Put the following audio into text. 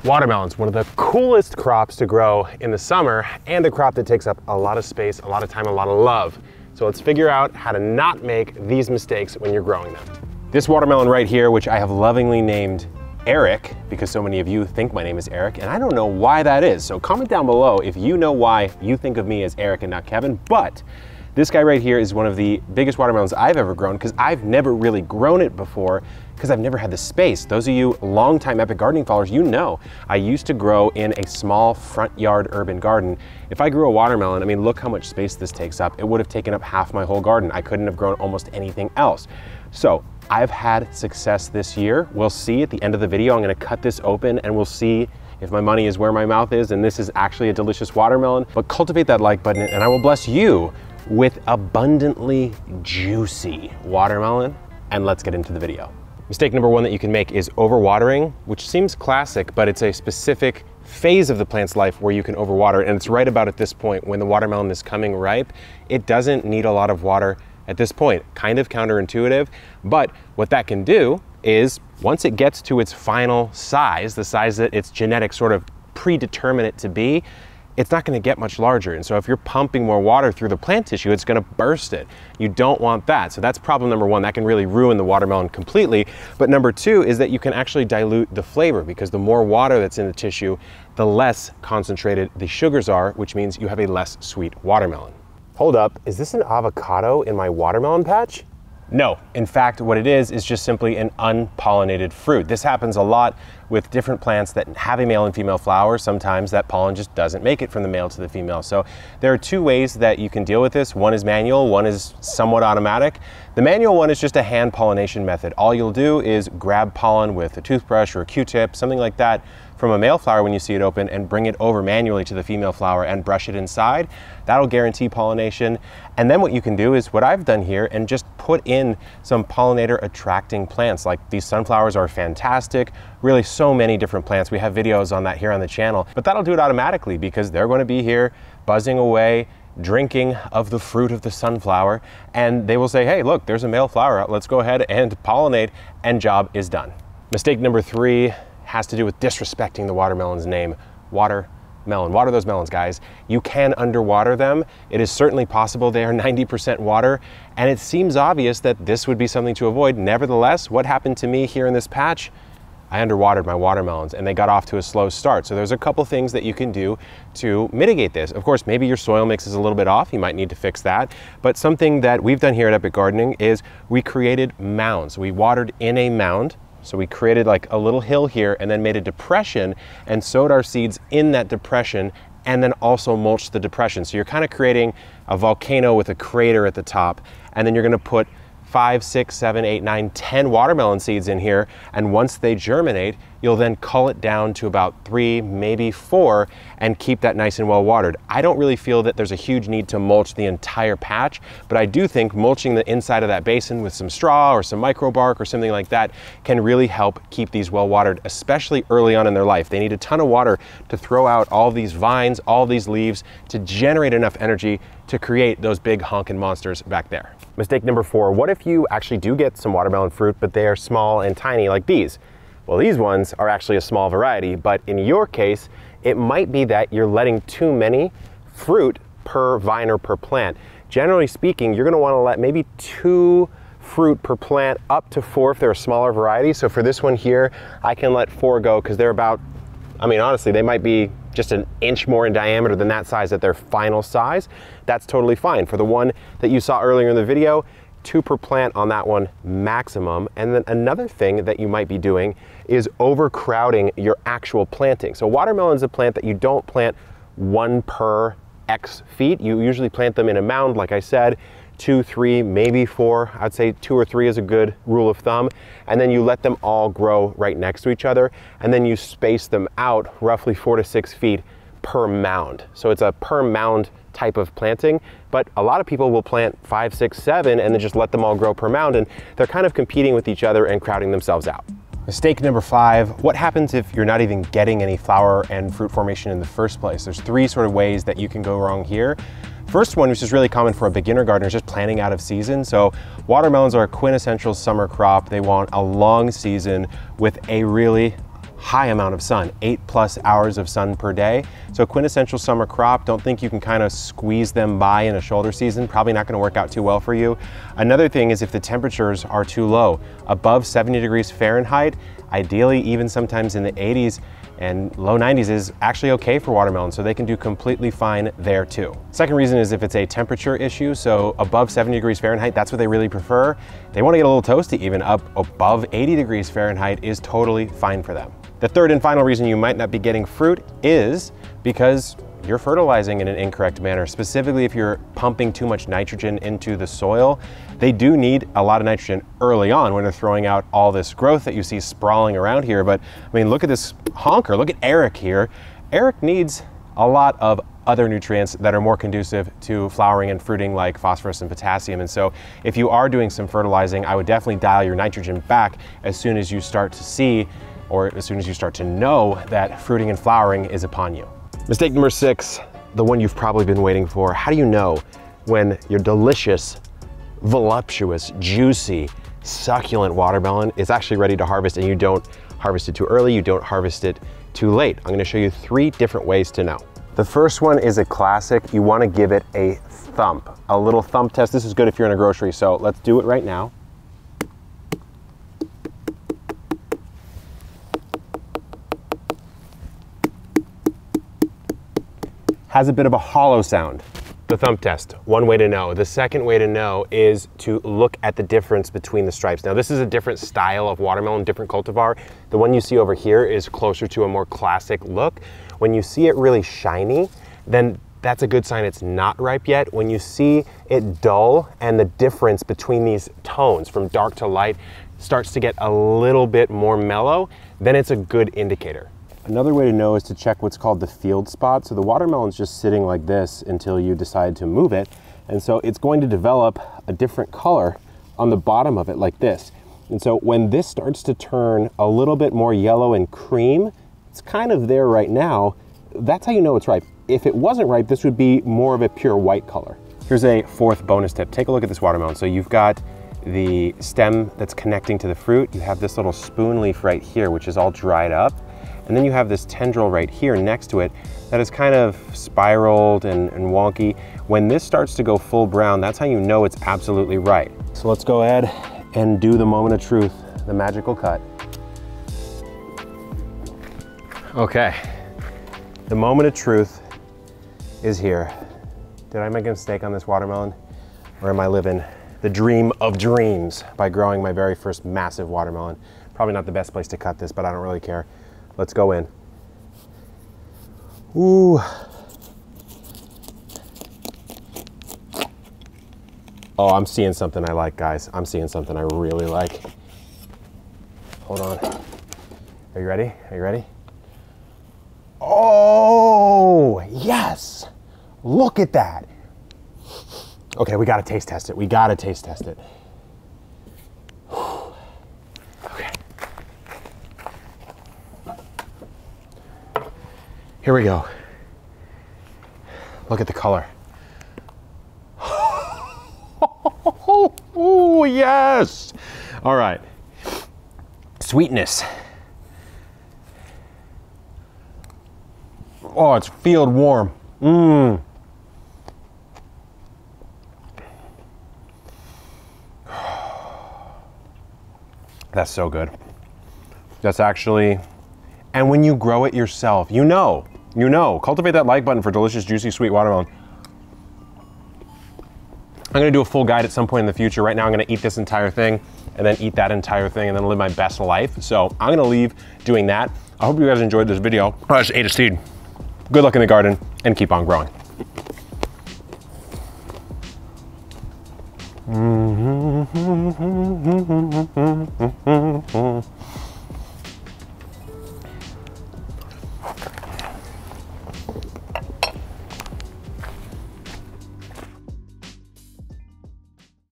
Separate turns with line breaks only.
Watermelon's one of the coolest crops to grow in the summer and a crop that takes up a lot of space, a lot of time, a lot of love. So let's figure out how to not make these mistakes when you're growing them. This watermelon right here, which I have lovingly named Eric, because so many of you think my name is Eric, and I don't know why that is. So comment down below if you know why you think of me as Eric and not Kevin. But this guy right here is one of the biggest watermelons I've ever grown, because I've never really grown it before, because I've never had the space. Those of you longtime Epic Gardening followers, you know I used to grow in a small front yard urban garden. If I grew a watermelon, I mean, look how much space this takes up. It would have taken up half my whole garden. I couldn't have grown almost anything else. So I've had success this year. We'll see at the end of the video. I'm gonna cut this open and we'll see if my money is where my mouth is and this is actually a delicious watermelon. But cultivate that like button and I will bless you with abundantly juicy watermelon. And let's get into the video. Mistake number one that you can make is overwatering, which seems classic, but it's a specific phase of the plant's life where you can overwater. And it's right about at this point when the watermelon is coming ripe. It doesn't need a lot of water at this point. Kind of counterintuitive, but what that can do is once it gets to its final size, the size that its genetics sort of predetermine it to be, it's not going to get much larger. And so if you're pumping more water through the plant tissue, it's going to burst it. You don't want that. So that's problem number one. That can really ruin the watermelon completely. But number two is that you can actually dilute the flavor, because the more water that's in the tissue, the less concentrated the sugars are, which means you have a less sweet watermelon. Hold up, is this an avocado in my watermelon patch? No, in fact, what it is just simply an unpollinated fruit. This happens a lot with different plants that have a male and female flower. Sometimes that pollen just doesn't make it from the male to the female. So there are two ways that you can deal with this. One is manual, one is somewhat automatic. The manual one is just a hand pollination method. All you'll do is grab pollen with a toothbrush or a Q-tip, something like that, from a male flower when you see it open and bring it over manually to the female flower and brush it inside. That'll guarantee pollination. And then what you can do is what I've done here and just put in some pollinator attracting plants. Like these sunflowers are fantastic, really so many different plants. We have videos on that here on the channel, but that'll do it automatically because they're going to be here buzzing away, drinking of the fruit of the sunflower, and they will say, hey, look, there's a male flower, let's go ahead and pollinate, and job is done. Mistake number three has to do with disrespecting the watermelon's name. Watermelon. Water those melons, guys. You can underwater them. It is certainly possible. They are 90% water, and it seems obvious that this would be something to avoid. Nevertheless, what happened to me here in this patch? I underwatered my watermelons and they got off to a slow start. So there's a couple things that you can do to mitigate this. Of course, maybe your soil mix is a little bit off. You might need to fix that. But something that we've done here at Epic Gardening is we created mounds. We watered in a mound. So we created like a little hill here and then made a depression and sowed our seeds in that depression and then also mulched the depression. So you're kind of creating a volcano with a crater at the top, and then you're going to put 5, 6, 7, 8, 9, 10 watermelon seeds in here, and once they germinate, you'll then cull it down to about 3, maybe 4, and keep that nice and well watered. I don't really feel that there's a huge need to mulch the entire patch, but I do think mulching the inside of that basin with some straw or some micro bark or something like that can really help keep these well watered, especially early on in their life. They need a ton of water to throw out all these vines, all these leaves, to generate enough energy to create those big honking monsters back there. Mistake number 4, what if you actually do get some watermelon fruit, but they are small and tiny like these? Well, these ones are actually a small variety, but in your case, it might be that you're letting too many fruit per vine or per plant. Generally speaking, you're gonna wanna let maybe 2 fruit per plant, up to 4 if they're a smaller variety. So for this one here, I can let 4 go because they're about, I mean, honestly, they might be just an inch more in diameter than that size at their final size. That's totally fine. For the one that you saw earlier in the video, 2 per plant on that one maximum. And then another thing that you might be doing is overcrowding your actual planting. So watermelon is a plant that you don't plant 1 per X feet. You usually plant them in a mound, like I said, 2, 3, maybe 4. I'd say 2 or 3 is a good rule of thumb. And then you let them all grow right next to each other. And then you space them out roughly 4 to 6 feet per mound. So it's a per mound type of planting, but a lot of people will plant 5, 6, 7 and then just let them all grow per mound, and they're kind of competing with each other and crowding themselves out. Mistake number 5, what happens if you're not even getting any flower and fruit formation in the first place? There's 3 sort of ways that you can go wrong here. First one, which is really common for a beginner gardener, is just planting out of season. So watermelons are a quintessential summer crop. They want a long season with a really high amount of sun, 8+ hours of sun per day. So quintessential summer crop, don't think you can kind of squeeze them by in a shoulder season, probably not gonna work out too well for you. Another thing is if the temperatures are too low, above 70 degrees Fahrenheit, ideally even sometimes in the 80s and low 90s is actually okay for watermelon, so they can do completely fine there too. Second reason is if it's a temperature issue, so above 70 degrees Fahrenheit, that's what they really prefer. They wanna get a little toasty, even up above 80 degrees Fahrenheit is totally fine for them. The third and final reason you might not be getting fruit is because you're fertilizing in an incorrect manner, specifically if you're pumping too much nitrogen into the soil. They do need a lot of nitrogen early on when they're throwing out all this growth that you see sprawling around here. But I mean, look at this honker, look at Eric here. Eric needs a lot of other nutrients that are more conducive to flowering and fruiting, like phosphorus and potassium. And so if you are doing some fertilizing, I would definitely dial your nitrogen back as soon as you start to see, or as soon as you start to know that fruiting and flowering is upon you. Mistake number 6, the one you've probably been waiting for. How do you know when your delicious, voluptuous, juicy, succulent watermelon is actually ready to harvest and you don't harvest it too early, you don't harvest it too late? I'm gonna show you 3 different ways to know. The first one is a classic. You wanna give it a thump, a little thump test. This is good if you're in a grocery, so let's do it right now. Has a bit of a hollow sound. The thump test, one way to know. The second way to know is to look at the difference between the stripes. Now this is a different style of watermelon, different cultivar. The one you see over here is closer to a more classic look. When you see it really shiny, then that's a good sign it's not ripe yet. When you see it dull and the difference between these tones from dark to light starts to get a little bit more mellow, then it's a good indicator. Another way to know is to check what's called the field spot. So the watermelon's just sitting like this until you decide to move it. And so it's going to develop a different color on the bottom of it like this. And so when this starts to turn a little bit more yellow and cream, it's kind of there right now, that's how you know it's ripe. If it wasn't ripe, this would be more of a pure white color. Here's a 4th bonus tip. Take a look at this watermelon. So you've got the stem that's connecting to the fruit. You have this little spoon leaf right here, which is all dried up. And then you have this tendril right here next to it that is kind of spiraled and wonky. When this starts to go full brown, that's how you know it's absolutely right. So let's go ahead and do the moment of truth, the magical cut. Okay, the moment of truth is here. Did I make a mistake on this watermelon? Or am I living the dream of dreams by growing my very first massive watermelon? Probably not the best place to cut this, but I don't really care. Let's go in. Ooh. Oh, I'm seeing something I like, guys. I'm seeing something I really like. Hold on. Are you ready? Are you ready? Oh, yes. Look at that. Okay, we gotta taste test it. We gotta taste test it. Okay. Here we go. Look at the color. Oh, yes. All right. Sweetness. Oh, it's field warm. Mmm. That's so good. That's actually, and when you grow it yourself, you know, cultivate that like button for delicious, juicy, sweet watermelon. I'm gonna do a full guide at some point in the future. Right now I'm gonna eat this entire thing and then eat that entire thing and then live my best life. So I'm gonna leave doing that. I hope you guys enjoyed this video. I just ate a seed. Good luck in the garden and keep on growing. Mm-hmm.